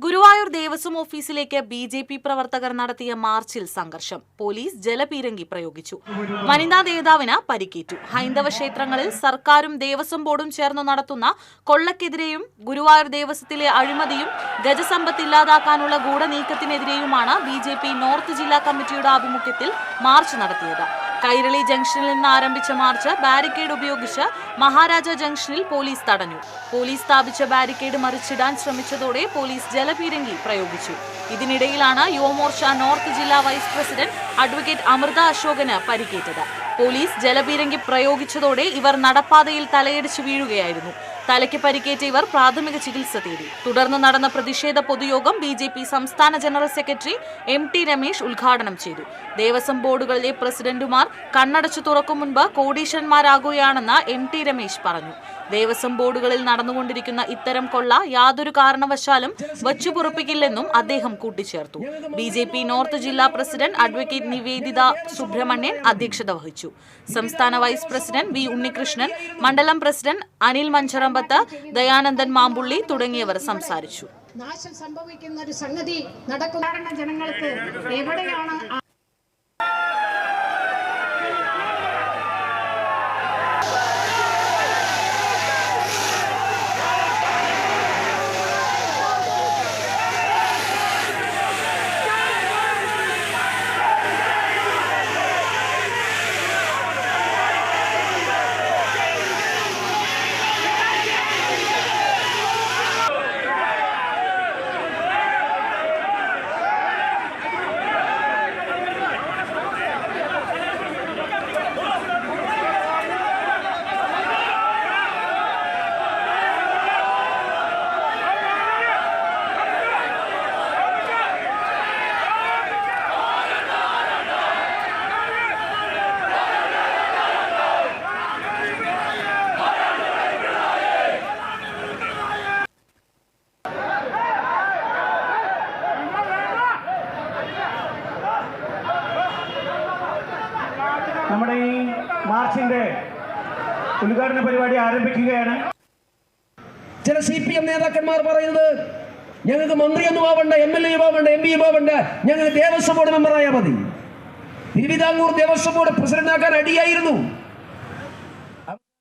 ഗുരുവായൂർ ദേവസ്വം ഓഫീസിലേക്ക് ബി.ജെ.പി. പ്രവർത്തകർ നടത്തിയ മാർച്ചിൽ സംഘർഷം. പോലീസ് ജലപീരങ്കി പ്രയോഗിച്ചു. വനിതാ നേതാവിന് പരിക്കേറ്റു. ഹൈന്ദവ ക്ഷേത്രങ്ങളിൽ സർക്കാരും ദേവസ്വം ബോർഡും ചേർന്ന് നടത്തുന്ന കൊള്ളക്കെതിരെയും ഗുരുവായൂർ ദേവസ്വത്തിലെ അഴിമതിയും ഗജസമ്പത്ത് ഇല്ലാതാക്കാനുള്ള ഗൂഢനീക്കത്തിനെതിരെയുമാണ് ബി.ജെ.പി. നോർത്ത് ജില്ലാ കമ്മിറ്റിയുടെ ആഭിമുഖ്യത്തിൽ മാർച്ച് നടത്തിയത്. കൈരളി ജംഗ്ഷനിൽ നിന്ന് ആരംഭിച്ച മാർച്ച് ബാരിക്കേഡ് ഉപയോഗിച്ച് മഹാരാജ ജംഗ്ഷനിൽ പോലീസ് തടഞ്ഞു. പോലീസ് സ്ഥാപിച്ച ബാരിക്കേഡ് മറിച്ചിടാൻ ശ്രമിച്ചതോടെ പോലീസ് ജലപീരങ്കി പ്രയോഗിച്ചു. ഇതിനിടയിലാണ് യുവമോർച്ച നോർത്ത് ജില്ലാ വൈസ് പ്രസിഡന്റ് അഡ്വക്കേറ്റ് അമൃത അശോകന് പരിക്കേറ്റത്. പോലീസ് ജലപീരങ്കി പ്രയോഗിച്ചതോടെ ഇവർ നടപ്പാതയിൽ തലയടിച്ചു വീഴുകയായിരുന്നു. തലയ്ക്ക് പരിക്കേറ്റ ഇവർ പ്രാഥമിക ചികിത്സ തേടി. തുടർന്ന് നടന്ന പ്രതിഷേധ പൊതുയോഗം ബി.ജെ.പി. സംസ്ഥാന ജനറൽ സെക്രട്ടറി എം.ടി. രമേശ് ഉദ്ഘാടനം ചെയ്തു. ദേവസ്വം ബോർഡുകളിലെ പ്രസിഡന്റുമാർ കണ്ണടച്ചു തുറക്കും മുൻപ് കോടീശ്വരന്മാരാകുകയാണെന്ന് എം.ടി. രമേശ് പറഞ്ഞു. ദേവസ്വം ബോർഡുകളിൽ നടന്നുകൊണ്ടിരിക്കുന്ന ഇത്തരം കൊള്ള യാതൊരു കാരണവശാലും വച്ചുപൊറുപ്പിക്കില്ലെന്നും അദ്ദേഹം കൂട്ടിച്ചേർത്തു. ബി.ജെ.പി. നോർത്ത് ജില്ലാ പ്രസിഡന്റ് അഡ്വക്കേറ്റ് നിവേദിത സുബ്രഹ്മണ്യൻ അധ്യക്ഷത വഹിച്ചു. സംസ്ഥാന വൈസ് പ്രസിഡന്റ് വി. ഉണ്ണികൃഷ്ണൻ, മണ്ഡലം പ്രസിഡന്റ് അനിൽ മഞ്ചറമ്പത്ത്, ദയാനന്ദൻ മാമ്പുള്ളി തുടങ്ങിയവർ സംസാരിച്ചു. നാശം സംഭവിക്കുന്ന ഒരു സംഗതി നടക്കുന്ന ജനങ്ങൾക്ക് എവിടെയാണ് നമ്മുടെ ഈ മാർച്ചിന്റെ ഉദ്ഘാടന പരിപാടി ആരംഭിക്കുകയാണ്. ചില CPM നേതാക്കന്മാർ പറയുന്നത് ഞങ്ങൾക്ക് മന്ത്രിയൊന്നും ആവണ്ട, MLA ആവണ്ട, MP ആവണ്ട, ഞങ്ങൾക്ക് ദേവസ്വം ബോർഡ് മെമ്പറായാൽ മതി. തിരുവിതാംകൂർ ദേവസ്വം ബോർഡ് പ്രസിഡന്റാക്കാൻ അടിയായിരുന്നു.